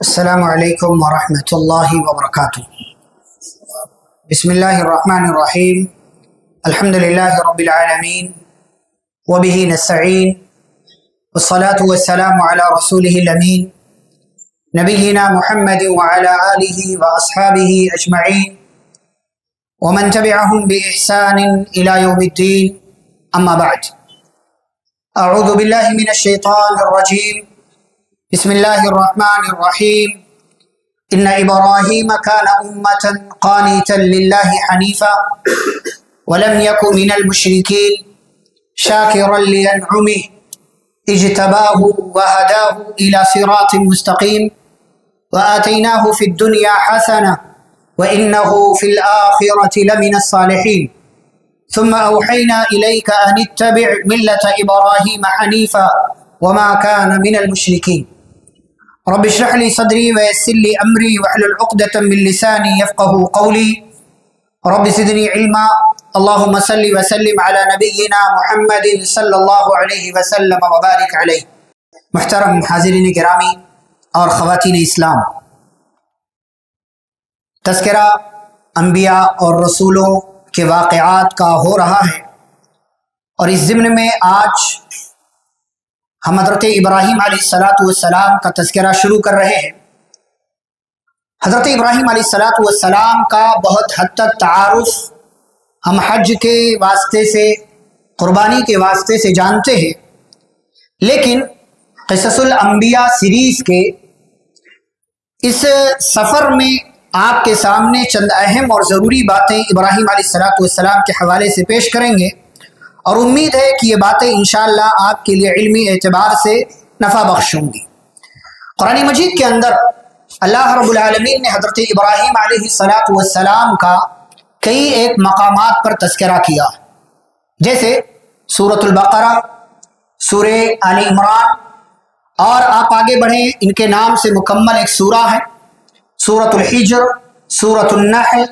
السلام علیکم ورحمۃ اللہ وبرکاتہ۔ بسم اللہ الرحمن الرحیم، الحمد للہ رب العالمین وبہ نستعین والصلاة والسلام علی رسولہ الامین نبینا محمد وعلی آلہ واصحابہ اجمعین ومن تبعہم بإحسان الی یوم الدین، اما بعد۔ اعوذ باللہ من الشیطان الرجیم، بسم اللہ الرحمن الرحیم۔ ان ابراہیم کان امۃ قانتا للہ حنیفا ولم یک من المشرکین شاکرا لانعمہ اجتباہ وہداہ الی صراط مستقیم وآتیناہ فی الدنیا حسنہ وانہ فی الآخرۃ لمن الصالحین ثم اوحینا الیک ان اتبع ملۃ ابراہیم حنیفا وما کان من المشرکین۔ رب اشرح لي صدري ويسر لي امري واحلل عقدة من لساني يفقهوا قولي رب زدني علما اللهم صل وسلم على نبينا محمد صلی اللہ علیہ وسلم وبارک علیہ۔ محترم حاضرین گرامی اور خواتین اسلام، تذکرہ انبیاء اور رسولوں کے واقعات کا ہو رہا ہے، اور اس ضمن میں آج ہم حضرت ابراہیم علیہ السلام کا تذکرہ شروع کر رہے ہیں۔ حضرت ابراہیم علیہ السلام کا بہت حد تک تعارف ہم حج کے واسطے سے، قربانی کے واسطے سے جانتے ہیں، لیکن قصص الانبیاء سیریز کے اس سفر میں آپ کے سامنے چند اہم اور ضروری باتیں ابراہیم علیہ السلام کے حوالے سے پیش کریں گے، اور امید ہے کہ یہ باتیں انشاءاللہ آپ کے لیے علمی اعتبار سے نفع بخش ہوں گی۔ قرآن مجید کے اندر اللہ رب العالمین نے حضرت ابراہیم علیہ السلام کا کئی ایک مقامات پر تذکرہ کیا، جیسے سورۃ البقرہ، سورہ آل عمران، اور آپ آگے بڑھیں ان کے نام سے مکمل ایک سورہ ہے، سورۃ الحجر، سورۃ النحل،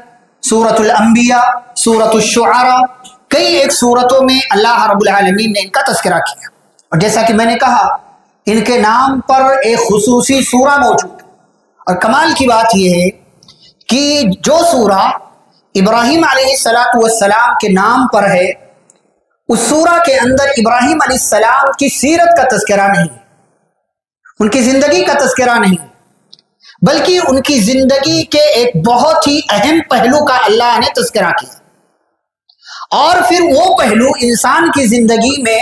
سورۃ الانبیاء، سورۃ الشعراء۔ کئی ایک صورتوں میں اللہ رب العالمین نے ان کا تذکرہ کیا، اور جیسا کہ میں نے کہا ان کے نام پر ایک خصوصی سورہ موجود ہے، اور کمال کی بات یہ ہے کہ جو سورہ ابراہیم علیہ السلام کے نام پر ہے، اس سورہ کے اندر ابراہیم علیہ السلام کی سیرت کا تذکرہ نہیں، ان کی زندگی کا تذکرہ نہیں، بلکہ ان کی زندگی کے ایک بہت ہی اہم پہلو کا اللہ نے تذکرہ کیا، اور پھر وہ پہلو انسان کی زندگی میں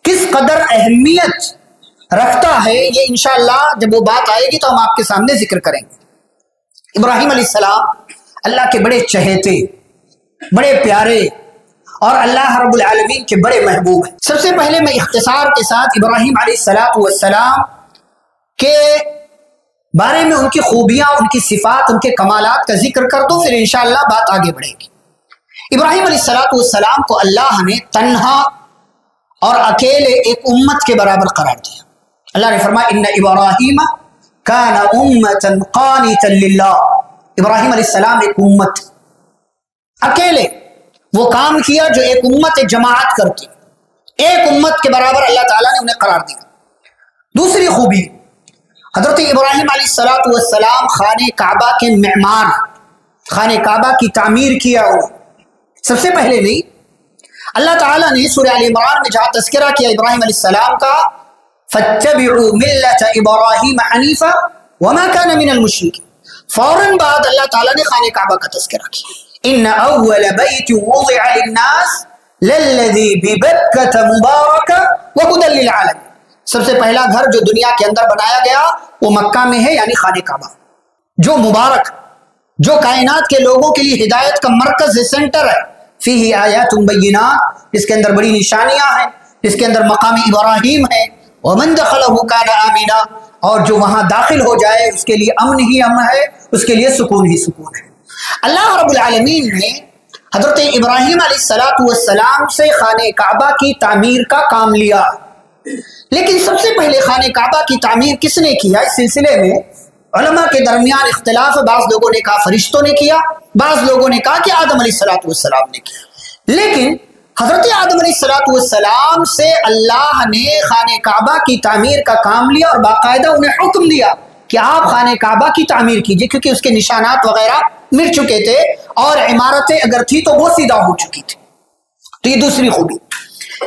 کس قدر اہمیت رکھتا ہے، یہ انشاءاللہ جب وہ بات آئے گی تو ہم آپ کے سامنے ذکر کریں گے۔ ابراہیم علیہ السلام اللہ کے بڑے چہیتے، بڑے پیارے، اور اللہ رب العالمین کے بڑے محبوب ہیں۔ سب سے پہلے میں اختصار کے ساتھ ابراہیم علیہ السلام کے بارے میں ان کی خوبیاں، ان کی صفات، ان کے کمالات کا ذکر کر دوں، پھر انشاءاللہ بات آگے بڑھے گی۔ ابراہیم علیہ السلام کو اللہ نے تنہا اور اکیلے ایک امت کے برابر قرار دیا۔ اللہ نے فرمایا ان ابراہیم کان امۃ قانتا للہ۔ ابراہیم علیہ السلام ایک امت، اکیلے وہ کام کیا جو ایک امت، ایک جماعت کرتی، ایک امت کے برابر اللہ تعالیٰ نے انہیں قرار دیا۔ دوسری خوبی، حضرت ابراہیم علیہ السلام خانہ کعبہ کے معمار، خانہ کعبہ کی تعمیر کیا انہوں۔ سب سے پہلے نہیں، اللہ تعالیٰ نے سورہ آل عمران میں جہاں تذکرہ کیا ابراہیم علیہ السلام کا، فَاتَّبِعُوا مِلَّةَ إِبْرَاهِيمَ حَنِيفًا وَمَا كَانَ مِنَ الْمُشْرِكِينَ، فوراً بعد اللہ تعالیٰ نے خانہ کعبہ کا تذکرہ کیا، إِنَّ أَوَّلَ بَيْتٍ وُضِعَ لِلنَّاسِ لَلَّذِي بِبَكَّةَ مُبَارَكًا وَهُدًى لِلْعَالَمِينَ۔ سب سے پہلا گھر جو دنیا کے اندر بنایا گیا وہ مکہ میں ہے، یعنی خانہ کعبہ، جو مبارک، جو کائنات کے لوگوں کے لیے ہدایت کا مرکز ہے، سینٹر ہے، فیہ آیات بینات، جس کے اندر بڑی نشانیاں ہیں، جس کے اندر مقام ابراہیم ہے، ومن دخلہ کان آمنا، اور جو وہاں داخل ہو جائے اس کے لیے امن ہی امن ہے، اس کے لیے سکون ہی سکون ہے۔ اللہ رب العالمین نے حضرت ابراہیم علیہ السلام سے خانہ کعبہ کی تعمیر کا کام لیا، لیکن سب سے پہلے خانہ کعبہ کی تعمیر کس نے کیا؟ اس سلسلے میں علماء کے درمیان اختلاف، بعض لوگوں نے کہا فرشتوں نے کیا، بعض لوگوں نے کہا کہ آدم علیہ السلام نے کیا، لیکن حضرت آدم علیہ السلام سے اللہ نے خانہ کعبہ کی تعمیر کا کام لیا، اور باقاعدہ انہیں حکم دیا کہ آپ خانہ کعبہ کی تعمیر کیجئے، کیونکہ اس کے نشانات وغیرہ مٹ چکے تھے اور عمارتیں اگر تھی تو وہ سیدھا ہو چکی تھی۔ تو یہ دوسری خوبی۔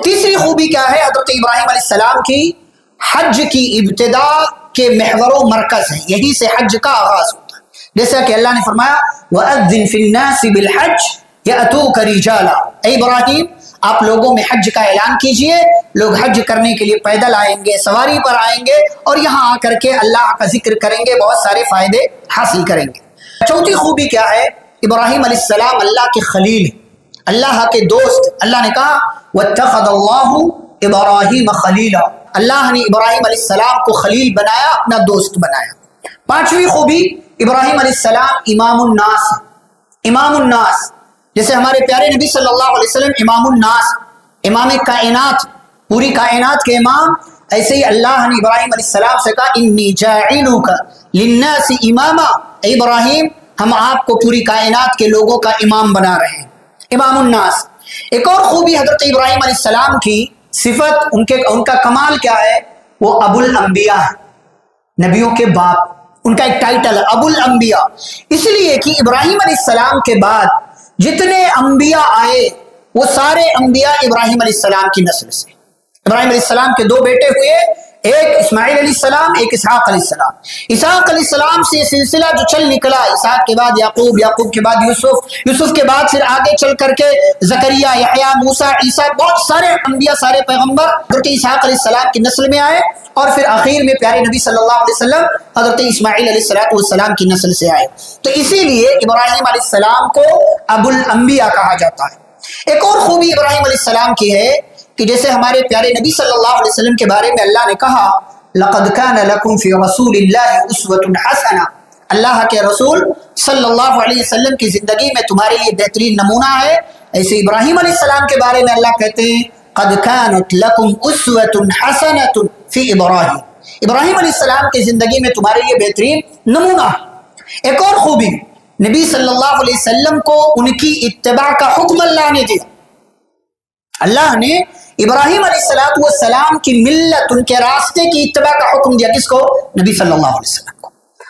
تیسری خوبی کیا ہے؟ حضرت ابراہیم علیہ السلام کی حج کی ابتدا کے محور و مرکز ہے، یہی سے حج کا آغاز ہوتا ہے، جیسا کہ اللہ نے فرمایا وَأَذِّن فِي النَّاسِ بِالْحَجِّ يَأْتُوكَ رِجَالًا، اے ابراہیم آپ لوگوں میں حج کا اعلان کیجئے، لوگ حج کرنے کے لیے پیدل آئیں گے، سواری پر آئیں گے اور یہاں آ کر کے اللہ کا ذکر کریں گے، بہت سارے فائدے حاصل کریں گے۔ چوتھی خوبی کیا ہے؟ ابراہیم علیہ السلام اللہ کے خلیل، اللہ کے دوست۔ اللہ نے کہا وَاتَّخَذَ اللَّهُ إِبْرَاهِيمَ خَلِيلًا، اللہ نے ابراہیم علیہ السلام کو خلیل بنایا، اپنا دوست بنایا۔ پانچویں خوبی ابراہیم علیہ السلام امام الناس، امام الناس، جیسے ہمارے پیارے نبی صلی اللہ علیہ وسلم امام الناس، امام کائنات، پوری کائنات کے امام، ایسے ہی اللہ نے ابراہیم علیہ السلام سے کہا انی جاعلک للناس اماما، اے ابراہیم ہم آپ کو پوری کائنات کے لوگوں کا امام بنا رہے ہیں، امام الناس۔ ایک اور خوبی حضرت ابراہیم علیہ السلام کی صفت، ان کا کمال کیا ہے؟ وہ ابو الانبیاء ہے، نبیوں کے باپ، ان کا ایک ٹائٹل ہے ابو الانبیاء، اس لیے کہ ابراہیم علیہ السلام کے بعد جتنے انبیاء آئے وہ سارے انبیاء ابراہیم علیہ السلام کی نسل سے۔ ابراہیم علیہ السلام کے دو بیٹے ہوئے، ایک اسماعیل علیہ السلام، ایک اسحاق علیہ السلام۔ اسحاق علیہ السلام سے سلسلہ جو چل نکلا، اسحاق کے بعد یعقوب، یعقوب کے بعد یوسف، یوسف کے بعد پھر آگے چل کر کے زکریا، یحییٰ، موسیٰ، عیسیٰ، بہت سارے انبیاء، سارے پیغمبر حضرت اسحاق علیہ السلام کی نسل میں آئے، اور پھر آخر میں پیارے نبی صلی اللہ علیہ وسلم حضرت اسماعیل علیہ السلام کی نسل سے آئے۔ تو اسی لیے ابراہیم علیہ السلام کو ابو الانبیاء کہا جاتا ہے۔ ایک اور خوبی ابراہیم علیہ السلام کی ہے کہ جیسے ہمارے پیارے نبی صلی اللہ علیہ وسلم کے بارے میں اللہ نے کہا لَقَدْ كَانَ لَكُمْ فِي رَسُولِ اللَّهِ أُسْوَةٌ حَسَنَةٌ، اللہ کے رسول صلی اللہ علیہ وسلم کی زندگی میں تمہارے لیے بہترین نمونہ ہے۔ ایسے ابراہیم علیہ السلام کے بارے میں اللہ کہتے ہیں قَدْ كَانَتْ لَكُمْ أُسْوَةٌ حَسَنَةٌ فِي إِبْرَاهِيمَ، ابراہیم علیہ السلام کی زندگی میں تمہارے لیے بہترین نمونہ ہے۔ ایک اور خوبی، نبی صلی اللہ علیہ وسلم کو ان کی اتباع کا حکم اللہ نے دیا، اللہ نے ابراہیم علیہ السلام کی ملت، ان کے راستے کی اتباع کا حکم دیا، کس کو؟ نبی صلی اللہ علیہ وسلم کو۔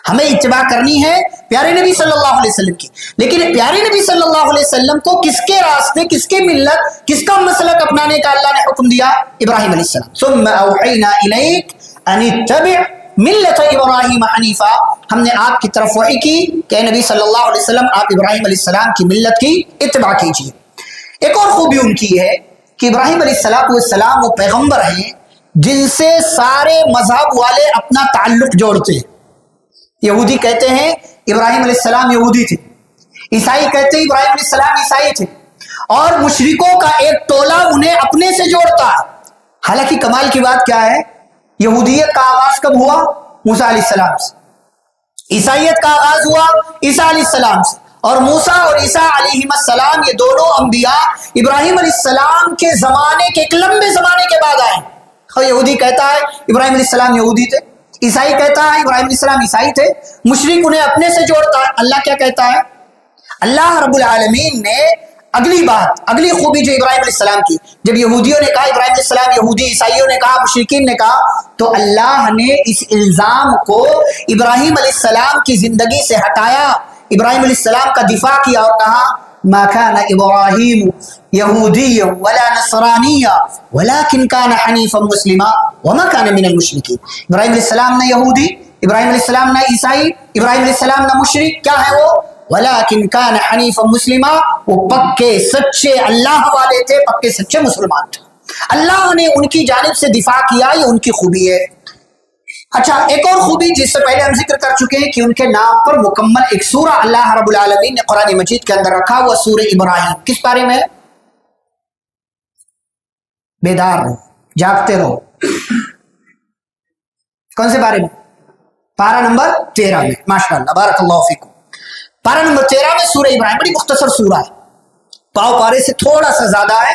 ہمیں اتباع کرنی ہے پیارے نبی صلی اللہ علیہ وسلم کی، لیکن پیارے نبی صلی اللہ علیہ وسلم کو کس کے راستے، کس کے ملت، کس کا مسلک اپنانے کا اللہ نے حکم دیا؟ ابراہیم علیہ السلام۔ ثم اوحینا الیک ان اتبع ملت ابراہیم حنیفا، ہم نے آپ کی طرف وحی کی کہ نبی صلی اللہ علیہ وسلم آپ ابراہیم علیہ السلام کی ملت کی اتباع کیجیے۔ ایک اور خوبی ان کی ہے کہ ابراہیم علیہ السلام وہ پیغمبر ہیں جن سے سارے مذہب والے اپنا تعلق جوڑتے ہیں۔ یہودی کہتے ہیں ابراہیم علیہ السلام یہودی تھے، عیسائی کہتے ہیں ابراہیم علیہ السلام عیسائی تھے، اور مشرکوں کا ایک ٹولہ انہیں اپنے سے جوڑتا ہے۔ حالانکہ کمال کی بات کیا ہے؟ یہودیت کا آغاز کب ہوا؟ موسیٰ علیہ السلام سے۔ عیسائیت کا آغاز ہوا عیسیٰ علیہ السلام سے، اور موسیٰ اور عیسیٰ علیہ السلام یہ دونوں انبیاء ابراہیم علیہ السلام کے زمانے کے ایک لمبے زمانے کے بعد آئے۔ اور یہودی کہتا ہے ابراہیم علیہ السلام یہودی تھے، عیسائی کہتا ہے ابراہیم علیہ السلام عیسائی تھے، مشرک انہیں اپنے سے جوڑتا ہے۔ اللہ کیا کہتا ہے؟ اللہ رب العالمین نے اگلی بات، اگلی خوبی جو ابراہیم علیہ السلام کی، جب یہودیوں نے کہا ابراہیم علیہ السلام یہودی، عیسائیوں نے کہا، مشرکین نے کہا، تو اللہ نے اس الزام کو ابراہیم علیہ السلام کی زندگی سے ہٹایا، ابراہیم علیہ السلام کا دفاع کیا اور کہا ما كان ابراہیم یہودیا ولا نصرانیا ولكن كان حنیفا مسلما وما كان من المشرکین۔ ابراہیم علیہ السلام نہ یہودی، ابراہیم علیہ السلام نہ عیسائی، ابراہیم علیہ السلام نہ مشرک، کیا ہے وہ؟ وَلَكِنْ كَانَ حَنِيفًا مُسْلِمًا، وہ پکے سچے اللہ والے تھے، پکے سچے مسلمان تھے۔ اللہ نے ان کی جانب سے دفاع کیا، یہ ان کی خوبی ہے۔ اچھا، ایک اور خوبی جس سے پہلے ہم ذکر کر چکے ہیں کہ ان کے نام پر مکمل ایک سورہ اللہ رب العالمین نے قرآن مجید کے اندر رکھا ہوا، سورہ ابراہیم۔ کس بارے میں؟ بیدار رہو، جاگتے رہو۔ کون سے بارے میں؟ پارہ نمبر 13 میں۔ ماشاءاللہ، بارک اللہ فیکم۔ پارہ نمبر 13 میں سورہ ابراہیم، بڑی مختصر سورہ ہے، پاؤ پارے سے تھوڑا سا زیادہ ہے۔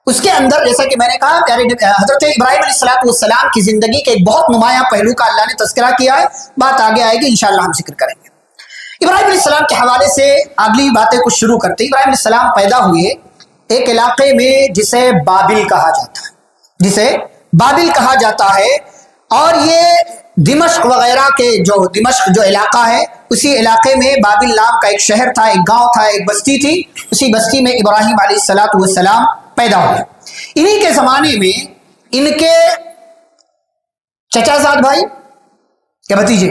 اس کے اندر جیسا کہ میں نے کہا پیارے حضرت ابراہیم علیہ السلام کی زندگی کے ایک بہت نمایاں پہلو کا اللہ نے تذکرہ کیا ہے، بات آگے آئے گی انشاءاللہ ہم ذکر کریں گے۔ ابراہیم علیہ السلام کے حوالے سے اگلی باتیں کچھ شروع کرتے ہیں۔ ابراہیم علیہ السلام پیدا ہوئے ایک علاقے میں جسے بابل کہا جاتا ہے، جسے بابل کہا جاتا ہے، اور یہ دمشق وغیرہ کے دمشق جو علاقہ ہے، اسی علاقے میں بابل نام کا ایک شہر تھا، ایک گاؤں تھا، ایک بستی تھی. اسی بستی میں ابراہیم علیہ السلام پیدا ہوئے. انہی کے زمانے میں ان کے چچا زاد بھائی کے بھتیجے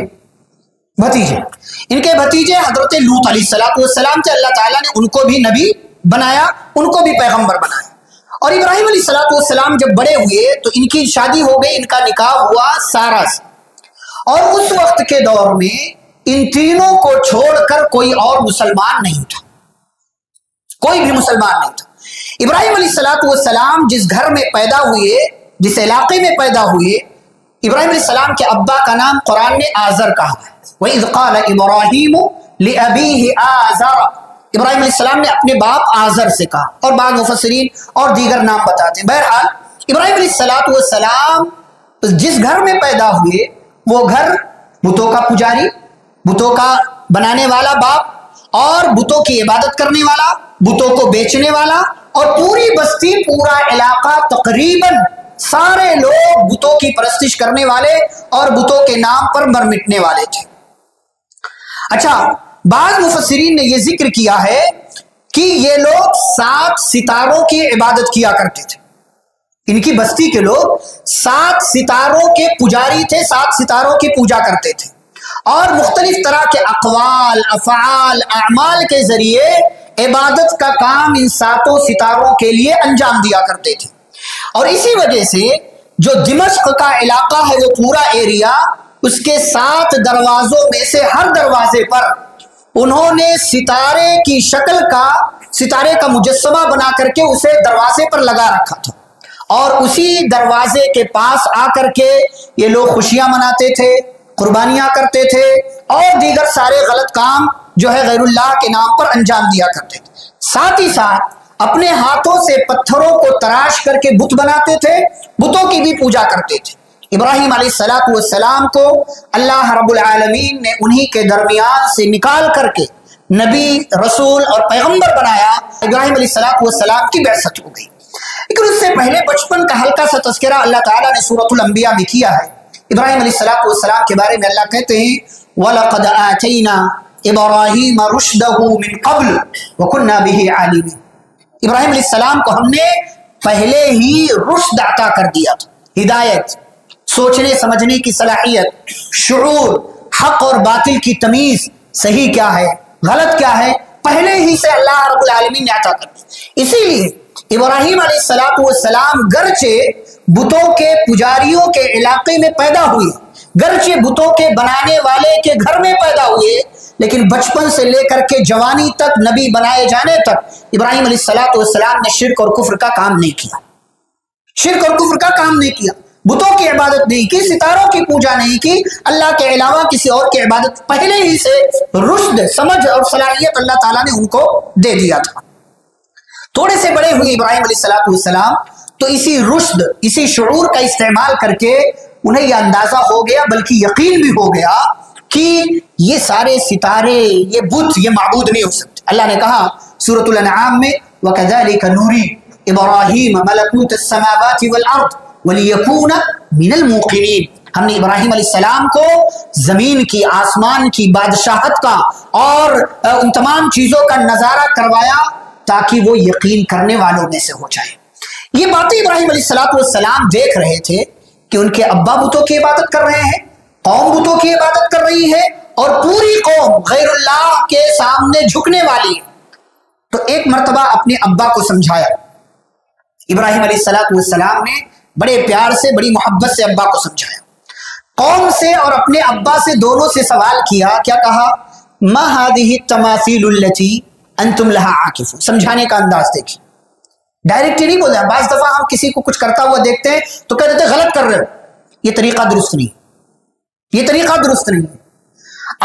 ان کے بھتیجے حضرت لوط علیہ السلام تھے. اللہ تعالیٰ نے ان کو بھی نبی بنایا، ان کو بھی پیغمبر بنایا. اور ابراہیم علیہ السلام جب بڑے ہوئے تو ان کی شادی ہو گئی، ان کا نکاح ہوا سارہ سے. اور اس وقت کے دور میں ان تینوں کو چھوڑ کر کوئی اور مسلمان نہیں تھا، کوئی بھی مسلمان نہیں تھا. ابراہیم علیہ السلام جس گھر میں پیدا ہوئے، جس علاقے میں پیدا ہوئے، ابراہیم علیہ السلام کے ابا کا نام قرآن نے آزر کہا ہے. وَإِذْ قَالَ إِبْرَاهِيمُ لِأَبِيهِ آزَرَ، ابراہیم علیہ السلام نے اپنے باپ آزر سے کہا، اور بعض مفسرین اور دیگر نام بتاتے ہیں. بہرحال ابراہیم علیہ السلام جس گھر میں پیدا ہوئے وہ گھر بتوں کا پجاری، بتوں کا بنانے والا باپ، اور بتوں کی عبادت کرنے والا، بتوں کو بیچنے والا، اور پوری بستی، پورا علاقہ، تقریباً سارے لوگ بتوں کی پرستش کرنے والے اور بتوں کے نام پر مر مٹنے والے تھے. اچھا، بعض مفسرین نے یہ ذکر کیا ہے کہ یہ لوگ 7 ستاروں کی عبادت کیا کرتے تھے. ان کی بستی کے لوگ 7 ستاروں کے پجاری تھے، 7 ستاروں کی پوجا کرتے تھے، اور مختلف طرح کے اقوال، افعال، اعمال کے ذریعے عبادت کا کام ان 7 ستاروں کے لیے انجام دیا کرتے تھے. اور اسی وجہ سے جو دمشق کا علاقہ ہے، وہ پورا ایریا، اس کے 7 دروازوں میں سے ہر دروازے پر انہوں نے ستارے کی شکل کا، ستارے کا مجسمہ بنا کر کے اسے دروازے پر لگا رکھا تھا. اور اسی دروازے کے پاس آ کر کے یہ لوگ خوشیاں مناتے تھے، قربانیاں کرتے تھے، اور دیگر سارے غلط کام جو ہے غیر اللہ کے نام پر انجام دیا کرتے تھے. ساتھ ہی ساتھ اپنے ہاتھوں سے پتھروں کو تراش کر کے بت بناتے تھے، بتوں کی بھی پوجا کرتے تھے. ابراہیم علیہ السلام کو اللہ رب العالمین نے انہی کے درمیان سے نکال کر کے نبی، رسول اور پیغمبر بنایا. ابراہیم علیہ السلام کی بعثت ہو گئی. لیکن اس سے پہلے بچپن کا ہلکا سا تذکرہ اللہ تعالیٰ نے سورۃ الانبیاء میں کیا ہے. ابراہیم علیہ السلام کے بارے میں اللہ کہتے ہیں وَلَقَدْ آتَيْنَا إِبْرَاهِيمَ رُشْدَهُ مِنْ قَبْلُ وَكُنَّا بِهِ عَالِمِينَ. ابراہیم علیہ السلام کو ہم نے پہلے ہی رشد عطا کر دیا تھا، ہدایت، سوچنے سمجھنے کی صلاحیت، شعور، حق اور باطل کی تمیز، صحیح کیا ہے غلط کیا ہے، پہلے ہی سے اللہ رب العالمین نے عطا کر دیا. اسی لیے ابراہیم علیہ السلام گرچہ بتوں کے پجاریوں کے علاقے میں پیدا ہوئے، گرچہ بتوں کے بنانے والے کے گھر میں پیدا ہوئے، لیکن بچپن سے لے کر کے جوانی تک، نبی بنائے جانے تک ابراہیم علیہ السلام نے شرک اور کفر کا کام نہیں کیا. شرک اور کفر کا کام نہیں کیا، بتوں کی عبادت نہیں کی، ستاروں کی پوجا نہیں کی، اللہ کے علاوہ کسی اور کی عبادت پہلے ہی سے رشد، سمجھ اور صلاحیت اللہ تعالیٰ نے ان کو دے دیا تھا. تھوڑے سے بڑے ہوئے ابراہیم علیہ السلام تو اسی رشد، اسی شعور کا استعمال کر کے انہیں یہ اندازہ ہو گیا، بلکہ یقین بھی ہو گیا کہ یہ سارے ستارے، یہ بت، یہ معبود نہیں ہو سکتے. اللہ نے کہا سورۃ الانعام میں وَكَذَلِكَ نُرِي إِبْرَاهِيمَ مَلَكُوتَ السَّمَاوَاتِ وَالْأَرْضِ وَلِيَكُونَ مِنَ الْمُوقِنِينَ. ہم نے ابراہیم علیہ السلام کو زمین کی، آسمان کی بادشاہت کا اور ان تمام چیزوں کا نظارہ کروایا تاکہ وہ یقین کرنے والوں میں سے ہو جائے. یہ باتیں ابراہیم علیہ السلام دیکھ رہے تھے کہ ان کے ابا بتوں کی عبادت کر رہے ہیں، قوم بتوں کی عبادت کر رہی ہے، اور پوری قوم غیر اللہ کے سامنے جھکنے والی ہے. تو ایک مرتبہ اپنے ابا کو سمجھایا. ابراہیم علیہ السلام نے بڑے پیار سے، بڑی محبت سے ابا کو سمجھایا. قوم سے اور اپنے ابا سے، دونوں سے سوال کیا. کیا کہا؟ ما هذه التماثيل التي انتم لها عاکفون. سمجھانے کا انداز دیکھیں، ڈائریکٹ نہیں بول رہا. بعض دفعہ ہم کسی کو کچھ کرتا ہوا دیکھتے ہیں تو کہہ دیتے غلط کر رہے ہو، یہ طریقہ درست نہیں، یہ طریقہ درست نہیں.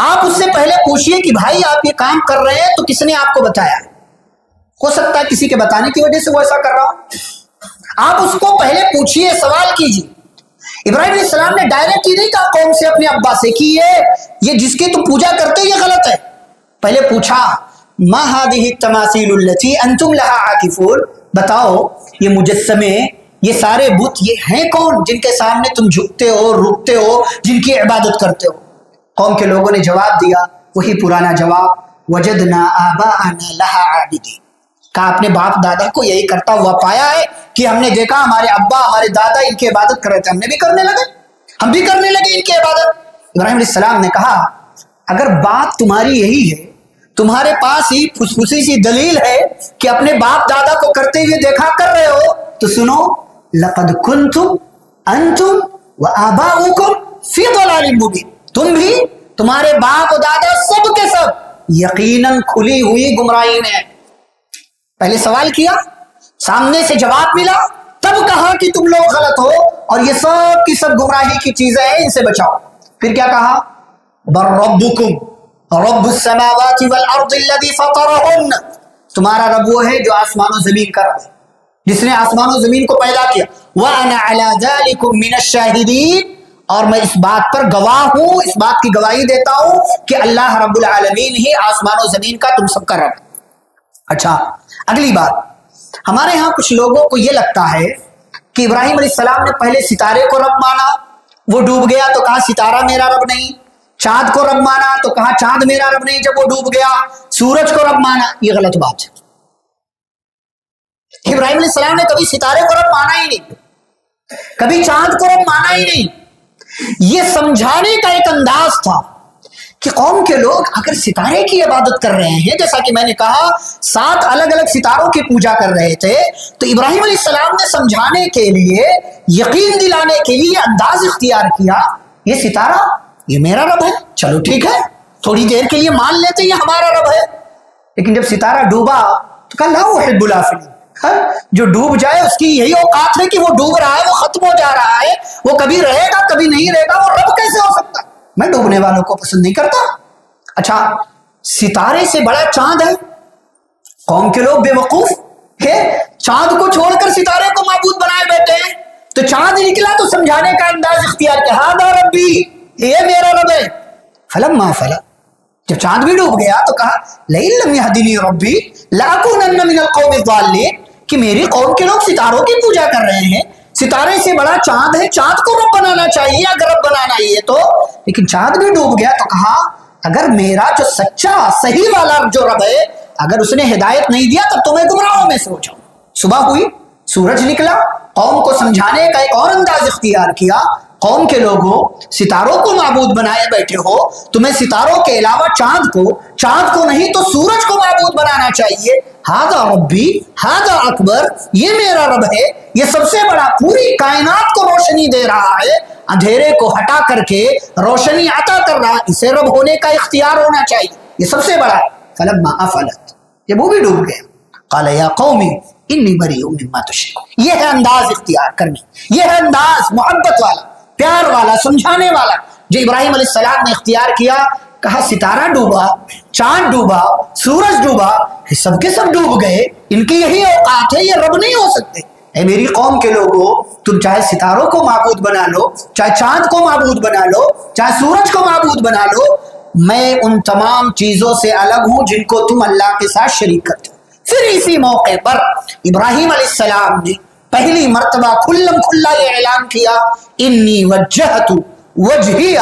آپ اس سے پہلے پوچھئے کہ بھائی آپ یہ کام کر رہے ہیں تو کس نے آپ کو بتایا؟ ہو سکتا ہے کسی کے بتانے کی وجہ سے وہ ایسا کر رہا ہو. آپ اس کو پہلے پوچھئے، سوال کیجئے. ابراہیم علیہ السلام نے ڈائریکٹ ہی نہیں کہا قوم سے، اپنے ابا سے، کہ یہ جس کی تم پوجا کرتے یہ غلط ہے. پہلے پوچھا ما هذه التماثيل التي انتم لها عاکفون. بتاؤ یہ مجسمے، یہ سارے بت یہ ہیں کون جن کے سامنے تم جھکتے ہو، رکتے ہو، جن کی عبادت کرتے ہو؟ قوم کے لوگوں نے جواب دیا وہی پرانا جواب، وجدنا آباءنا لها عابدین، کہا اپنے باپ دادا کو یہی کرتا ہوا پایا ہے کہ ہم نے دیکھا ہمارے ابا ہمارے دادا ان کی عبادت کر رہے تھے، ہم نے بھی کرنے لگے، ہم بھی کرنے لگے ان کی عبادت۔ ابراہیم علیہ السلام نے کہا اگر بات تمہاری یہی ہے، تمہارے پاس ہی پھسپھسی سی دلیل ہے کہ اپنے باپ دادا کو کرتے ہوئے دیکھا کر رہے ہو، تو سنو، لقد کنتم انتم وآباؤکم فی ضلال مبین، تم بھی، تمہارے باپ و دادا سب کے سب یقیناً کھلی ہوئی گمراہی میں۔ پہلے سوال کیا، سامنے سے جواب ملا، تب کہا کہ تم لوگ غلط ہو اور یہ سب کی سب گمراہی کی چیزیں ہیں، ان سے بچاؤ۔ پھر کیا کہا، بر ربکم رب السماوات والارض الذی فطرہن، تمہارا رب وہ ہے جو آسمان و زمین کا رب ہے، جس نے آسمان و زمین کو پیدا کیا، وانا علی ذلکم من الشاہدین، اور میں اس بات پر گواہ ہوں، اس بات کی گواہی دیتا ہوں کہ اللہ رب العالمین ہی آسمان و زمین کا تم سب کا رب۔ اچھا، اگلی بات، ہمارے ہاں کچھ لوگوں کو یہ لگتا ہے کہ ابراہیم علیہ السلام نے پہلے ستارے کو رب مانا، وہ ڈوب گیا تو کہا ستارہ میرا رب نہیں، چاند کو رب مانا تو کہا چاند میرا رب نہیں جب وہ ڈوب گیا، سورج کو رب مانا، یہ غلط بات ہے۔ ابراہیم علیہ السلام نے کبھی ستارے کو رب مانا ہی نہیں، کبھی چاند کو رب مانا ہی نہیں۔ یہ سمجھانے کا ایک انداز تھا کہ قوم کے لوگ اگر ستارے کی عبادت کر رہے ہیں، جیسا کہ میں نے کہا 7 الگ الگ ستاروں کی پوجا کر رہے تھے، تو ابراہیم علیہ السلام نے سمجھانے کے لیے، یقین دلانے کے لیے انداز اختیار کیا، یہ ستارہ یہ میرا رب ہے، چلو ٹھیک ہے، تھوڑی دیر کے لیے مان لیتے یہ ہمارا رب ہے۔ لیکن جب ستارہ ڈوبا تو کہا لا احب الافلین، جو ڈوب جائے اس کی یہی اوقات ہے کہ وہ ڈوب رہا ہے، وہ ختم ہو جا رہا ہے، وہ کبھی رہے گا کبھی نہیں رہے گا، وہ رب کیسے ہو سکتا؟ میں ڈوبنے والوں کو پسند نہیں کرتا۔ اچھا، ستارے سے بڑا چاند ہے، قوم کے لوگ بے وقوف ہے، چاند کو چھوڑ کر ستارے کو معبود بنائے بیٹھے ہیں، تو چاند نکلا تو سمجھانے کا انداز اختیار کیا، ہذا ربی، یہ میرا رب ہے۔ فلما فلا، جب چاند بھی ڈوب گیا تو کہا لئن لم یہدنی ربی لاکونن من القوم الضالین، کہ میری قوم کے لوگ ستاروں کی پوجا کر رہے ہیں، ستارے سے بڑا چاند ہے، چاند کو رب بنانا چاہیے اگر رب بنانا ہی ہے تو، لیکن چاند بھی ڈوب گیا تو کہا اگر میرا جو سچا صحیح والا جو رب ہے اگر اس نے ہدایت نہیں دیا تب تو میں گمراہوں میں سے ہو جاؤں۔ صبح ہوئی، سورج نکلا، قوم کو سمجھانے کا ایک اور انداز اختیار کیا، قوم کے لوگوں ستاروں کو معبود بنائے بیٹھے ہو، تمہیں ستاروں کے علاوہ چاند کو نہیں تو سورج کو معبود بنانا چاہیے، ہذا ربی ہذا اکبر، یہ میرا رب ہے، یہ سب سے بڑا، پوری کائنات کو روشنی دے رہا ہے، اندھیرے کو ہٹا کر کے روشنی عطا کر رہا، اسے رب ہونے کا اختیار ہونا چاہیے، یہ سب سے بڑا۔ فلما افلت، جب وہ بھی ڈوب گئے، قال یا قومی انی بریء مما تشرکون، یہ ہے انداز اختیار کرنے، یہ ہے انداز محبت والا، پیار والا، سمجھانے والا جو ابراہیم علیہ السلام نے اختیار کیا۔ کہا ستارہ ڈوبا، چاند ڈوبا، سورج ڈوبا، سب کے سب ڈوب گئے، ان کی یہی اوقات ہے، یہ رب نہیں ہو سکتے۔ اے میری قوم کے لوگوں، تم چاہے ستاروں کو معبود بنا لو، چاہے چاند کو معبود بنا لو، چاہے سورج کو معبود بنا لو، میں ان تمام چیزوں سے الگ ہوں جن کو تم اللہ کے ساتھ شریک کرتے ہو۔ پھر اسی موقع پر ابراہیم علیہ السلام نے پہلی مرتبہ کھلم کھلا یہ اعلان کیا، انی وجہت وجہی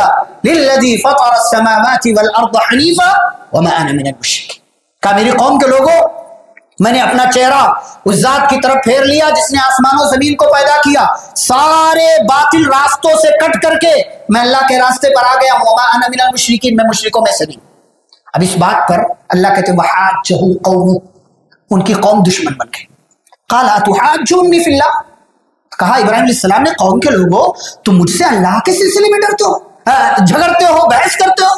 للذی فطر السماوات والارض حنیفا وما انا من المشرکین، کہا میری قوم کے لوگوں، میں نے اپنا چہرہ اس ذات کی طرف پھیر لیا جس نے آسمان و زمین کو پیدا کیا، سارے باطل راستوں سے کٹ کر کے میں اللہ کے راستے پر آ گیا ہوں، وما انا من المشرکین، میں مشرکوں میں سے نہیں۔ اب اس بات پر اللہ کہتے وحاجہ قوم، ان کی قوم دشمن بن گئی۔ قال اتحاجونی فی اللہ، کہا ابراہیم علیہ السلام نے قوم کے لوگوں تم مجھ سے اللہ کے سلسلے میں ڈرتے ہو، جھگڑتے ہو، بحث کرتے ہو۔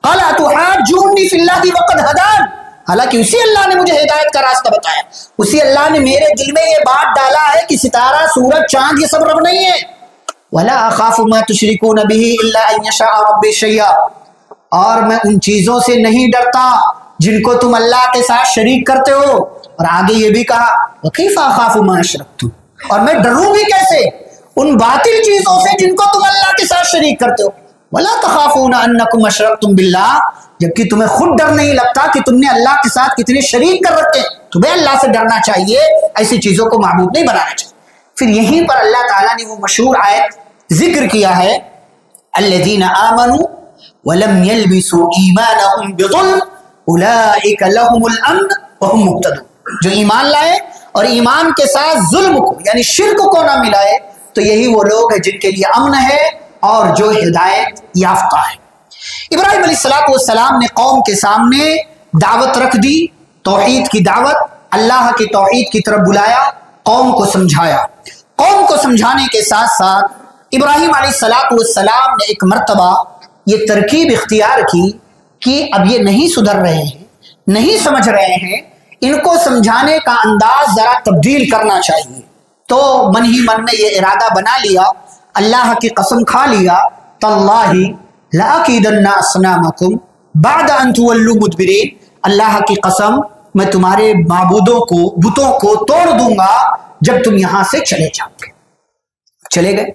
قال اتحاجونی فی اللہ وقد ہدان، حالانکہ اسی اللہ نے مجھے ہدایت کا راستہ بتایا، اسی اللہ نے میرے دل میں یہ بات ڈالا ہے کہ ستارہ، سورج، چاند یہ سب رب نہیں ہے۔ ولا اخاف ما تشركون به الا ان يشاء ربي شيئا، اور میں ان چیزوں سے نہیں ڈرتا جن کو تم اللہ کے ساتھ شریک کرتے ہو۔ اور آگے یہ بھی کہا وکیف اخاف ما اشرکتم، اور میں ڈروں بھی کیسے ان باطل چیزوں سے جن کو تم اللہ کے ساتھ شریک کرتے ہو۔ ولا تخافون انکم اشرکتم باللہ، جبکہ تمہیں خود ڈر نہیں لگتا کہ تم نے اللہ کے ساتھ کتنے شریک کر رکھے ہیں، تمہیں اللہ سے ڈرنا چاہیے، ایسی چیزوں کو معبود نہیں بنانا چاہیے۔ پھر یہیں پر اللہ تعالیٰ نے وہ مشہور آیت ذکر کیا ہے الذین آمنوا ولم يلبسوا ایمانهم بظلم اولئک لهم الامن وهم مهتدون. جو ایمان لائے اور ایمان کے ساتھ ظلم کو یعنی شرک کو نہ ملائے تو یہی وہ لوگ ہیں جن کے لیے امن ہے اور جو ہدایت یافتہ ہے. ابراہیم علیہ السلام نے قوم کے سامنے دعوت رکھ دی، توحید کی دعوت، اللہ کی توحید کی طرف بلایا، قوم کو سمجھایا. قوم کو سمجھانے کے ساتھ ساتھ ابراہیم علیہ السلام نے ایک مرتبہ یہ ترکیب اختیار کی کہ اب یہ نہیں سدھر رہے ہیں، نہیں سمجھ رہے ہیں، ان کو سمجھانے کا انداز ذرا تبدیل کرنا چاہیے. تو من ہی من میں یہ ارادہ بنا لیا، اللہ کی قسم کھا لیا، تاللہ لأکیدن اصنامکم بعد ان تولوا مدبرین، اللہ کی قسم میں تمہارے معبودوں کو، بتوں کو توڑ دوں گا جب تم یہاں سے چلے جاؤ گے. چلے گئے.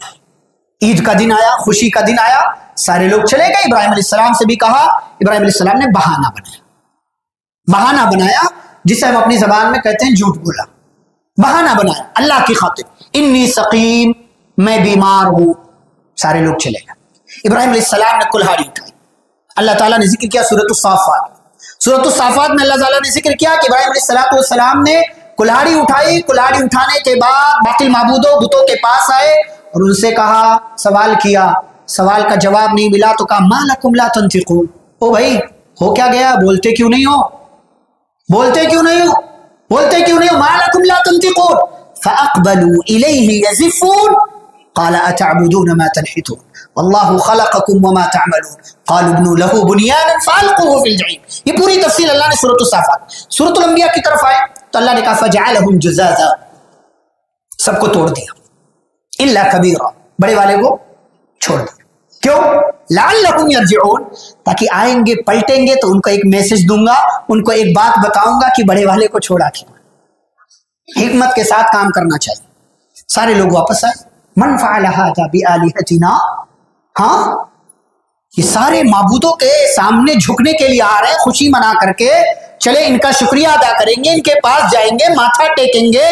عید کا دن آیا، خوشی کا دن آیا، سارے لوگ چلے گئے. ابراہیم علیہ السلام سے بھی کہا، ابراہیم علیہ السلام نے بہانہ بنایا. بہانہ بنایا جسے ہم اپنی زبان میں کہتے ہیں جھوٹ بولا. بہانہ بنایا اللہ کی خاطر، انی سقیم، میں بیمار ہوں. سارے لوگ چلے گئے. ابراہیم علیہ السلام نے کلہاڑی اٹھائی. اللہ تعالیٰ نے ذکر کیا سورۃ الصافات. سورۃ الصافات میں اللہ تعالیٰ نے ذکر کیا کہ ابراہیم علیہ السلام نے کلہاڑی اٹھائی. کلہاڑی اٹھانے کے بعد باطل معبودوں بتوں کے پاس آئے اور ان سے کہا، سوال کیا، سوال کا جواب نہیں ملا تو کہا ما لکم لا تنطقون، او بھائی ہو کیا گیا، بولتے کیوں نہیں ہو، بولتے کیوں نہیں ہو، بولتے کیوں نہیں ہو، ما لکم لا تنطقون. فاقبلوا الیہ یزفون قال اتعبدون ما تنحتون واللہ خلقکم وما تعملون قالوا ابنوا له بنیانا فالقوه فی الجحیم. یہ پوری تفصیل اللہ نے سورۃ الصافات. سورۃ الانبیاء کی طرف آئے تو اللہ نے کہا فجعلهم جزازا، سب کو توڑ دیا، الا کبیرا، بڑے والے کو چھوڑ دیا. کیوں؟ لعلہم یرجعون، تاکہ آئیں گے پلٹیں گے تو ان کو ایک میسج دوں گا، ان کو ایک بات بتاؤں گا کہ بڑے والے کو چھوڑا کیوں. حکمت کے ساتھ کام کرنا چاہیے. سارے لوگ واپس آئے. من فعل ھذا بآلہتنا، ہاں یہ سارے معبودوں کے سامنے جھکنے کے لیے آ رہے ہیں، خوشی منا کر کے چلے ان کا شکریہ ادا کریں گے، ان کے پاس جائیں گے، ماتھا ٹیکیں گے.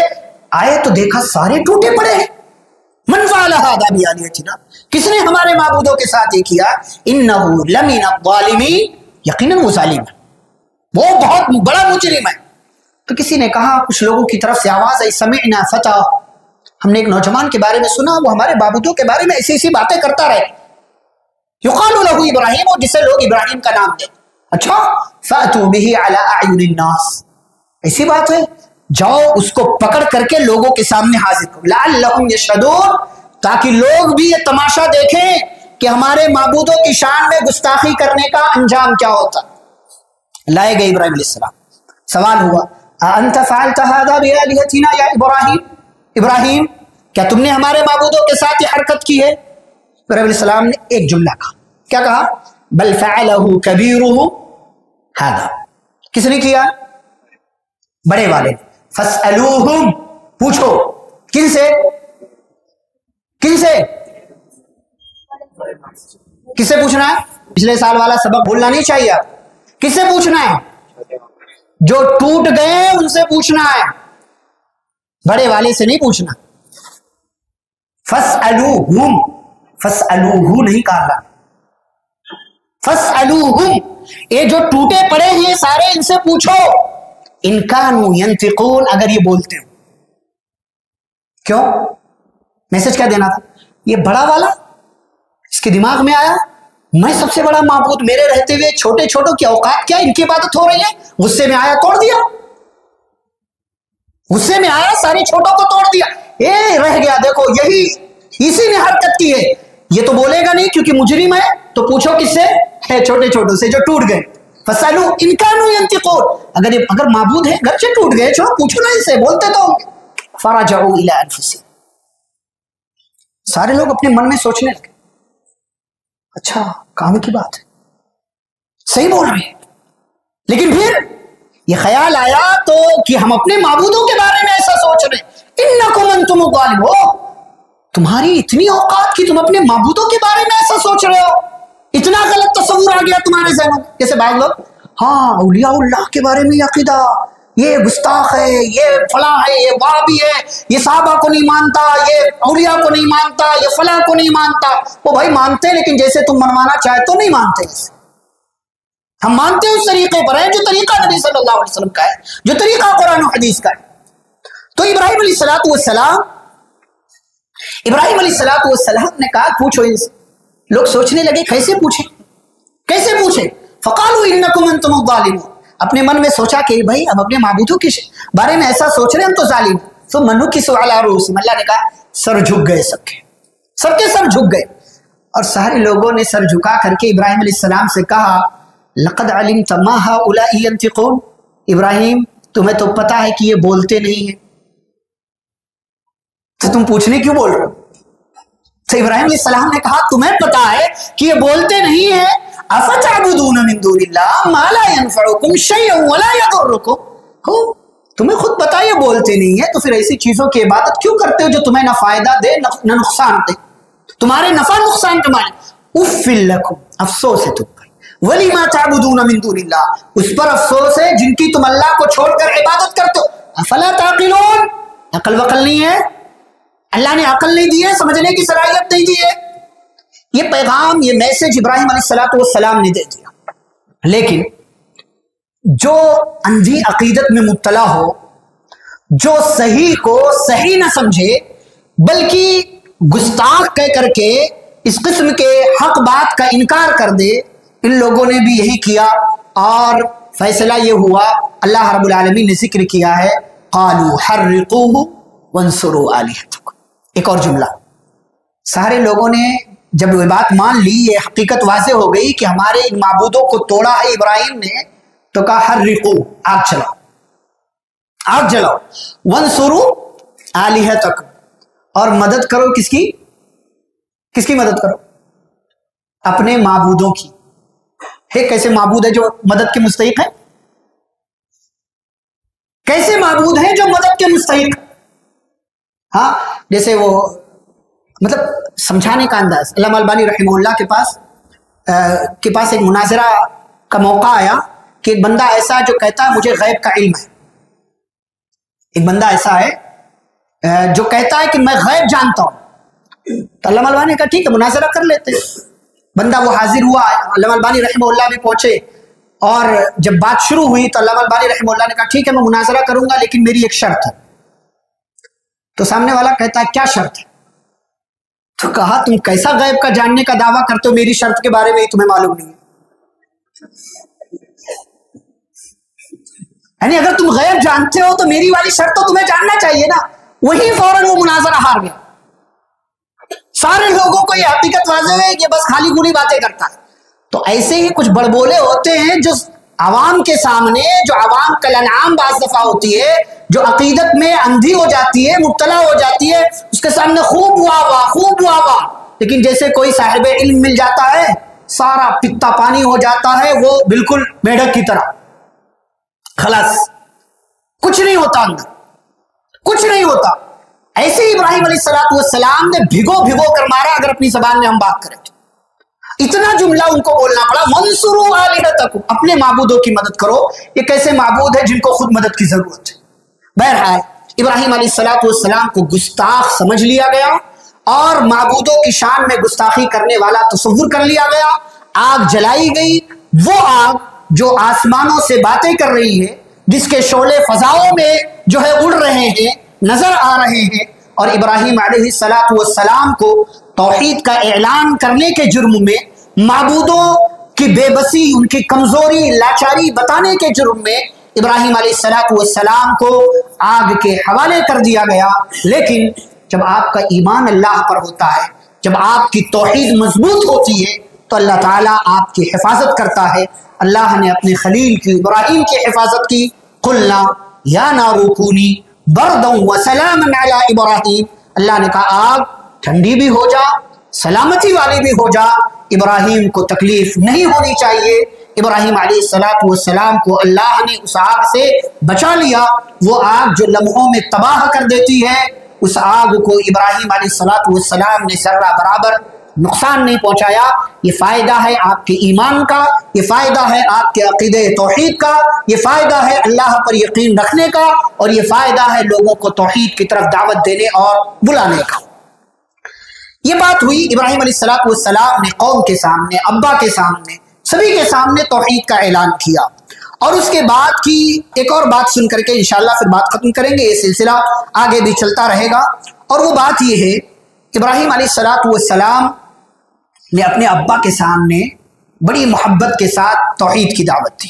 آئے تو دیکھا سارے ٹوٹے پڑے ہیں. من فعل ھذا بآلہتنا، کس نے ہمارے معبودوں کے ساتھ یہ کیا؟ انہ لمن الظالمین، یقیناً وہ ظالم ہے، وہ بہت بڑا مجرم ہے. تو کسی نے کہا، کچھ لوگوں کی طرف سے آواز آئی، سمعنا فتى، ہم نے ایک نوجوان کے بارے میں سنا، وہ ہمارے معبودوں کے بارے میں ایسی ایسی باتیں کرتا رہے، یقال له ابراہیم، اور جسے لوگ ابراہیم کا نام دیں. اچھا، فأتوا به على اعین الناس، ایسی بات ہے، جاؤ اس کو پکڑ کر کے لوگوں کے سامنے حاضر کرو، لعلہم یشہدون، تاکہ لوگ بھی یہ تماشا دیکھیں کہ ہمارے معبودوں کی شان میں گستاخی کرنے کا انجام کیا ہوتا. لائے گئے ابراہیم علیہ السلام. سوال ہوا، انت فعلت هذا بآلہتنا یا ابراہیم، ابراہیم کیا تم نے ہمارے معبودوں کے ساتھ یہ حرکت کی ہے؟ ابراہیم علیہ السلام نے ایک جملہ کہا. کیا کہا؟ بل فعلہ کبیرہ ھذا، کس نے کیا؟ بڑے والے. فاسألوہم، پوچھو. کن سے؟ کن سے؟ کس سے پوچھنا ہے؟ پچھلے سال والا سبق بھولنا نہیں چاہیے. کس سے پوچھنا ہے؟ جو ٹوٹ گئے ان سے پوچھنا ہے، بڑے والے سے نہیں پوچھنا. فاسألوہم، فاسألوہ نہیں کہا، فاسألوہم، یہ جو ٹوٹے پڑے ہیں سارے ان سے پوچھو. ان کانوا ینطقون، اگر یہ بولتے ہو. کیوں؟ میسج کیا دینا تھا؟ یہ بڑا والا اس کے دماغ میں آیا میں سب سے بڑا معبود، میرے رہتے ہوئے چھوٹے چھوٹوں کی اوقات کیا، ان کی عبادت ہو رہی ہے. غصے میں آیا توڑ دیا، غصے میں آیا سارے چھوٹوں کو توڑ دیا. اے رہ گیا، دیکھو یہی اسی نے حرکت کی ہے. یہ تو بولے گا نہیں کیونکہ مجرم ہے، تو پوچھو کس سے؟ ہے چھوٹے چھوٹوں سے جو ٹوٹ گئے. فسالو ان کانوا ینطقون، اگر معبود ہے گھر سے ٹوٹ گئے چھوڑو، پوچھو نا ان سے، بولتے تو. فرجعوا الی انفسہم، سارے لوگ اپنے من میں سوچنے لگے، اچھا کام کی بات ہے، صحیح بول رہے ہیں. لیکن پھر یہ خیال آیا تو کہ ہم اپنے معبودوں کے بارے میں ایسا سوچ رہے ہیں. انکم انتم الظالمون، تمہاری اتنی اوقات کی تم اپنے معبودوں کے بارے میں ایسا سوچ رہے ہو، اتنا غلط تصور آ گیا تمہارے ذہنوں میں. جیسے بعض لوگ ہاں اولیاء اللہ کے بارے میں عقیدہ، یہ گستاخ ہے، یہ فلاں ہے، یہ وہابی ہے، یہ صحابہ کو نہیں مانتا، یہ اولیاء کو نہیں مانتا، یہ فلاں کو نہیں مانتا۔ وہ بھائی مانتے لیکن جیسے تم منوانا چاہے تو نہیں مانتے۔ ہم مانتے اس طریقے پر ہیں جو طریقہ نبی صلی اللہ علیہ وسلم کا ہے، جو طریقہ قرآن و حدیث کا ہے۔ تو ابراہیم علیہ السلام نے کہا پوچھو ان سے۔ لوگ سوچنے لگے کیسے پوچھیں؟ فقالوا انکم انتم الظالمون۔ اپنے من میں سوچا کہ بھائی ہم اپنے معبودوں کے بارے میں ایسا سوچ رہے ہیں، ہم تو ظالم ہیں۔ ثم نکسوا علی رؤوسہم، اللہ نے کہا سر جھک گئے، سب کے سر جھک گئے، اور سارے لوگوں نے سر جھکا کر کے ابراہیم علیہ السلام سے کہا لقد علمت ما هؤلاء ينطقون، ابراہیم تمہیں تو پتا ہے کہ یہ بولتے نہیں ہیں، تو تم پوچھنے کیوں بول رہے ہو؟ تو ابراہیم علیہ السلام نے کہا تمہیں پتا ہے کہ یہ بولتے نہیں ہیں، افتعبدون من دون اللہ ما لا ينفعكم شيئا ولا يضركم، تمہیں خود پتا یہ بولتے نہیں ہیں، تو پھر ایسی چیزوں کی عبادت کیوں کرتے ہو جو تمہیں نہ فائدہ دے نہ نقصان دے، تمہارے نفع نقصان کے معنی۔ اف لکم، افسوس ہے تم پر، وَلِمَا تَعْبُدُونَ مِن دُونِ اللَّهِ، اس پر افسوس ہے جن کی تم اللہ کو چھوڑ کر عبادت کرتے ہو۔ افلا تعقلون، عقل وقل نہیں ہے، اللہ نے عقل نہیں دی ہے، سمجھنے کی صلاحیت نہیں دی ہے۔ یہ پیغام، یہ میسج ابراہیم علیہ السلام نے دے دیا، لیکن جو اندھی عقیدت میں مبتلا ہو، جو صحیح کو صحیح نہ سمجھے بلکہ گستاخ کہہ کر کے اس قسم کے حق بات کا انکار کر دے، ان لوگوں نے بھی یہی کیا، اور فیصلہ یہ ہوا، اللہ رب العالمین نے ذکر کیا ہے قالوا حرقوه وانصروا آلہتکم۔ ایک اور جملہ، سارے لوگوں نے جب وہ بات مان لی، یہ حقیقت واضح ہو گئی کہ ہمارے ان معبودوں کو توڑا ہے ابراہیم نے، تو کہا حرقوا، آگ جلاؤ، وانصروا آلہتکم، اور مدد کرو، کس کی مدد کرو؟ اپنے معبودوں کی۔ ایک کیسے معبود ہے جو مدد کے مستحق ہے؟ کیسے معبود ہیں جو مدد کے مستحق؟ ہاں، جیسے وہ مطلب سمجھانے کا انداز، علامہ البانی رحمہ اللہ کے پاس ایک مناظرہ کا موقع آیا کہ ایک بندہ ایسا جو کہتا ہے مجھے غیب کا علم ہے، ایک بندہ ایسا ہے جو کہتا ہے کہ میں غیب جانتا ہوں، تو علامہ البانی نے کہا ٹھیک ہے مناظرہ کر لیتے ہیں۔ بندہ وہ حاضر ہوا، علامہ البانی رحمہ اللہ بھی پہنچے، اور جب بات شروع ہوئی تو علامہ البانی رحمہ اللہ نے کہا ٹھیک ہے میں مناظرہ کروں گا لیکن میری ایک شرط ہے۔ تو سامنے والا کہتا ہے کیا شرط ہے؟ تو کہا تم کیسا غیب کا جاننے کا دعویٰ کرتے ہو، میری شرط کے بارے میں ہی تمہیں معلوم نہیں ہے۔ یعنی اگر تم غیب جانتے ہو تو میری والی شرط تو تمہیں جاننا چاہیے نا۔ وہی فوراً وہ مناظرہ ہار گیا۔ سارے لوگوں کو یہ حقیقت واضح ہے کہ بس خالی گولی باتیں کرتا ہے۔ تو ایسے ہی کچھ بڑبولے ہوتے ہیں جو عوام کے سامنے، جو عوام کل انعام بعض دفعہ ہوتی ہے، جو عقیدت میں اندھی ہو جاتی ہے، مبتلا ہو جاتی ہے، اس کے سامنے خوب ہوا، لیکن جیسے کوئی صاحب علم مل جاتا ہے سارا پتا پانی ہو جاتا ہے، وہ بالکل میڈک کی طرح، خلاص کچھ نہیں ہوتا، اندر کچھ نہیں ہوتا۔ ایسے ہی ابراہیم علیہ السلام نے بھگو کر مارا، اگر اپنی زبان میں ہم بات کریں تو اتنا جملہ ان کو بولنا پڑا، وانصروا آلہتکم، اپنے معبودوں کی مدد کرو۔ یہ کیسے معبود ہے جن کو خود مدد کی ضرورت ہے؟ بہرحال ابراہیم علیہ السلام کو گستاخ سمجھ لیا گیا، اور معبودوں کی شان میں گستاخی کرنے والا تصور کر لیا گیا۔ آگ جلائی گئی، وہ آگ جو آسمانوں سے باتیں کر رہی ہے، جس کے شعلے فضاؤں میں جو ہے اڑ رہے ہیں، نظر آ رہے ہیں، اور ابراہیم علیہ السلام کو توحید کا اعلان کرنے کے جرم میں، معبودوں کی بے بسی، ان کی کمزوری، لاچاری بتانے کے جرم میں ابراہیم علیہ السلام کو آگ کے حوالے کر دیا گیا۔ لیکن جب آپ کا ایمان اللہ پر ہوتا ہے، جب آپ کی توحید مضبوط ہوتی ہے، تو اللہ تعالیٰ آپ کی حفاظت کرتا ہے۔ اللہ نے اپنے خلیل کی، ابراہیم کی حفاظت کی۔ قلنا یا نار کونی بردا وسلاما علی ابراہیم، اللہ نے کہا آگ ٹھنڈی بھی ہو جا، سلامتی والی بھی ہو جا، ابراہیم کو تکلیف نہیں ہونی چاہیے۔ ابراہیم علیہ السلام کو اللہ نے اس آگ سے بچا لیا۔ وہ آگ جو لمحوں میں تباہ کر دیتی ہے، اس آگ کو ابراہیم علیہ السلام نے ذرہ برابر نقصان نہیں پہنچایا. یہ فائدہ ہے آپ کے ایمان کا، یہ فائدہ ہے آپ کے عقیدہ توحید کا، یہ فائدہ ہے اللہ پر یقین رکھنے کا، اور یہ فائدہ ہے لوگوں کو توحید کی طرف دعوت دینے اور بلانے کا. یہ بات ہوئی، ابراہیم علیہ السلام نے قوم کے سامنے، ابا کے سامنے، سبھی کے سامنے توحید کا اعلان کیا. اور اس کے بعد کی ایک اور بات سن کر کے انشاءاللہ پھر بات ختم کریں گے. یہ سلسلہ آگے بھی چلتا رہے گا. اور وہ بات یہ ہے، ابراہیم علیہ السلام نے اپنے ابا کے سامنے بڑی محبت کے ساتھ توحید کی دعوت دی.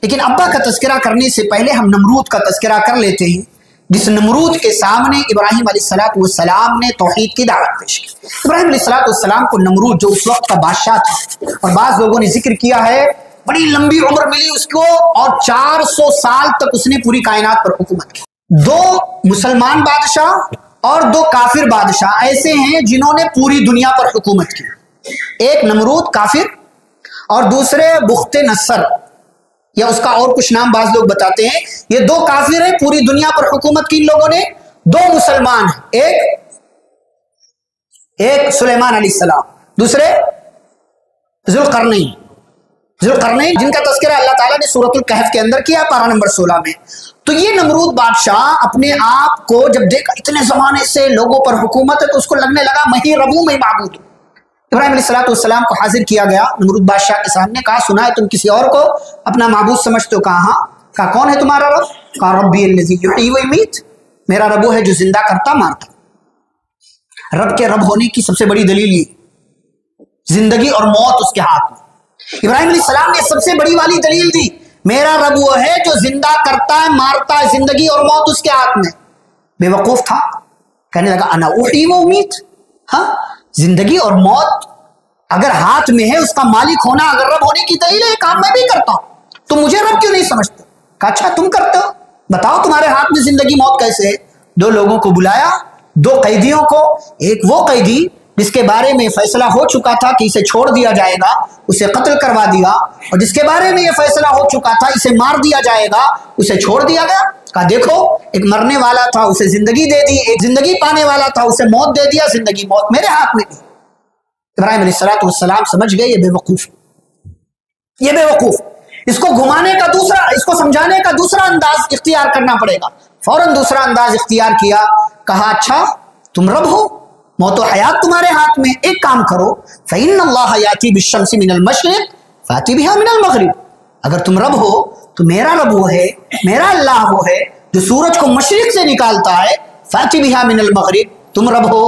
لیکن ابا کا تذکرہ کرنے سے پہلے ہم نمرود کا تذکرہ کر لیتے ہیں، جس نمرود کے سامنے ابراہیم علیہ السلام نے توحید کی دعوت پیش کی. ابراہیم علیہ السلام کو نمرود جو اس وقت کا بادشاہ تھا، اور بعض لوگوں نے ذکر کیا ہے بڑی لمبی عمر ملی اس کو، اور 400 سال تک اس نے پوری کائنات پر حکومت کی. 2 مسلمان بادشاہ اور 2 کافر بادشاہ ایسے ہیں جنہوں نے پوری دنیا پر حکومت کی. ایک نمرود کافر اور دوسرے بخت نصر، یا اس کا اور کچھ نام بعض لوگ بتاتے ہیں. یہ 2 کافر ہیں، پوری دنیا پر حکومت کی ان لوگوں نے. 2 مسلمان ہیں، ایک سلیمان علیہ السلام، دوسرے ذوالقرنین، جن کا تذکرہ اللہ تعالیٰ نے سورۃ الکہف کے اندر کیا، پارہ نمبر 16 میں. تو یہ نمرود بادشاہ اپنے آپ کو جب دیکھا اتنے زمانے سے لوگوں پر حکومت ہے، تو اس کو لگنے لگا میں ہی رب ہوں، میں معبود ہوں. ابراہیم علیہ السلام کو حاضر کیا گیا نمرود بادشاہ کے سامنے. کہا سنا ہے تم کسی اور کو اپنا معبود سمجھتے ہو؟ کہا ہاں. کہا کون ہے تمہارا رب؟ کہا ربی الذی یحیی و یمیت، میرا رب وہ ہے جو زندہ کرتا مارتا. رب کے رب ہونے کی سب سے بڑی دلیل یہ، زندگی اور موت اس کے ہاتھ میں. ابراہیم علیہ السلام نے سب سے بڑی والی دلیل دی، میرا رب وہ ہے جو زندہ کرتا ہے مارتا ہے، زندگی اور موت اس کے ہاتھ میں. بے وقوف تھا، کہنے لگا انا احیی و امیت. ہاں، زندگی اور موت اگر ہاتھ میں ہے، اس کا مالک ہونا اگر رب ہونے کی دلیل ہے، یہ کام میں بھی کرتا ہوں، تو مجھے رب کیوں نہیں سمجھتے؟ کہا اچھا تم کرتے ہو، بتاؤ تمہارے ہاتھ میں زندگی موت کیسے ہے؟ 2 لوگوں کو بلایا، 2 قیدیوں کو. ایک وہ قیدی جس کے بارے میں فیصلہ ہو چکا تھا کہ اسے چھوڑ دیا جائے گا، اسے قتل کروا دیا، اور جس کے بارے میں یہ فیصلہ ہو چکا تھا اسے مار دیا جائے گا، اسے چھوڑ دیا گیا. کہا دیکھو، ایک مرنے والا تھا اسے زندگی دے دی، ایک زندگی پانے والا تھا اسے موت دے دیا. زندگی موت میرے ہاتھ میں دی. ابراہیم علیہ السلام سمجھ گئے یہ بے وقوف، یہ بے وقوف. اس کو گھمانے کا دوسرا، اس کو سمجھانے کا دوسرا انداز اختیار کرنا پڑے گا. فوراً دوسرا انداز اختیار کیا. کہا اچھا تم رب ہو، موت و حیات تمہارے ہاتھ میں، ایک کام کرو، فإن اللہ یأتی بالشمس من المشرق فأتی بها من المغرب. اگر تم رب ہو تو میرا رب وہ ہے، میرا اللہ وہ ہے جو سورج کو مشرق سے نکالتا ہے. فأتی بها من المغرب، تم رب ہو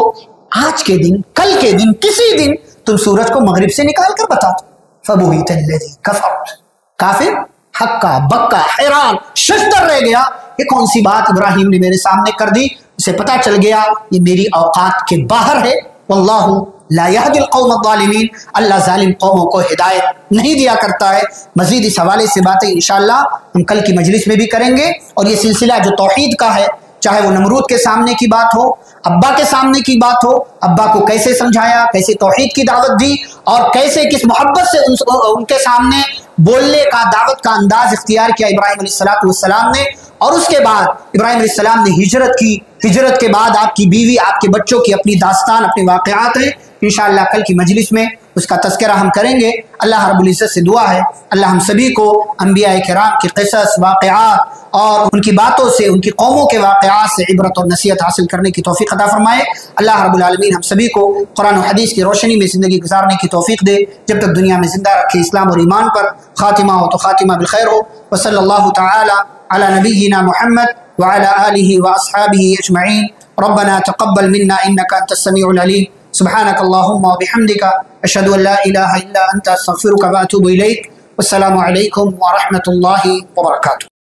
آج کے دن، کل کے دن، کسی دن تم سورج کو مغرب سے نکال کر بتا دو. فبہت الذی کفر، کافر ہکا بکا حیران ششدر رہ گیا. یہ کون سی بات ابراہیم نے میرے سامنے کر دی؟ اسے پتا چل گیا یہ میری اوقات کے باہر ہے. واللہ لا یہدی القوم الظالمین، اللہ ظالم قوموں کو ہدایت نہیں دیا کرتا ہے. مزید اس حوالے سے باتیں انشاءاللہ ہم کل کی مجلس میں بھی کریں گے. اور یہ سلسلہ جو توحید کا ہے، چاہے وہ نمرود کے سامنے کی بات ہو، ابا کے سامنے کی بات ہو، ابا کو کیسے سمجھایا، کیسے توحید کی دعوت دی، اور کیسے کس محبت سے ان کے سامنے بولنے کا، دعوت کا انداز اختیار کیا ابراہیم علیہ السلام نے. اور اس کے بعد ابراہیم علیہ السلام نے ہجرت کی. ہجرت کے بعد آپ کی بیوی، آپ کے بچوں کی اپنی داستان، اپنے واقعات ہیں. انشاءاللہ کل کی مجلس میں اس کا تذکرہ ہم کریں گے. اللہ رب العزت سے دعا ہے اللہ ہم سبھی کو انبیاء کرام کے قصص، واقعات اور ان کی باتوں سے، ان کی قوموں کے واقعات سے عبرت اور نصیحت حاصل کرنے کی توفیق عطا فرمائے. اللہ رب العالمین ہم سبھی کو قرآن و حدیث کی روشنی میں زندگی گزارنے کی توفیق دے، جب تک دنیا میں زندہ رکھے اسلام اور ایمان پر. خاتمہ ہو تو خاتمہ بالخیر ہو. وصلی اللہ تعالی علی نبینا محمد وعلى آله وأصحابه أجمعين. ربنا تقبل منا إنك أنت السميع العليم. سبحانك اللهم وبحمدك أشهد أن لا إله إلا أنت أستغفرك وأتوب إليك. والسلام عليكم ورحمة الله وبركاته.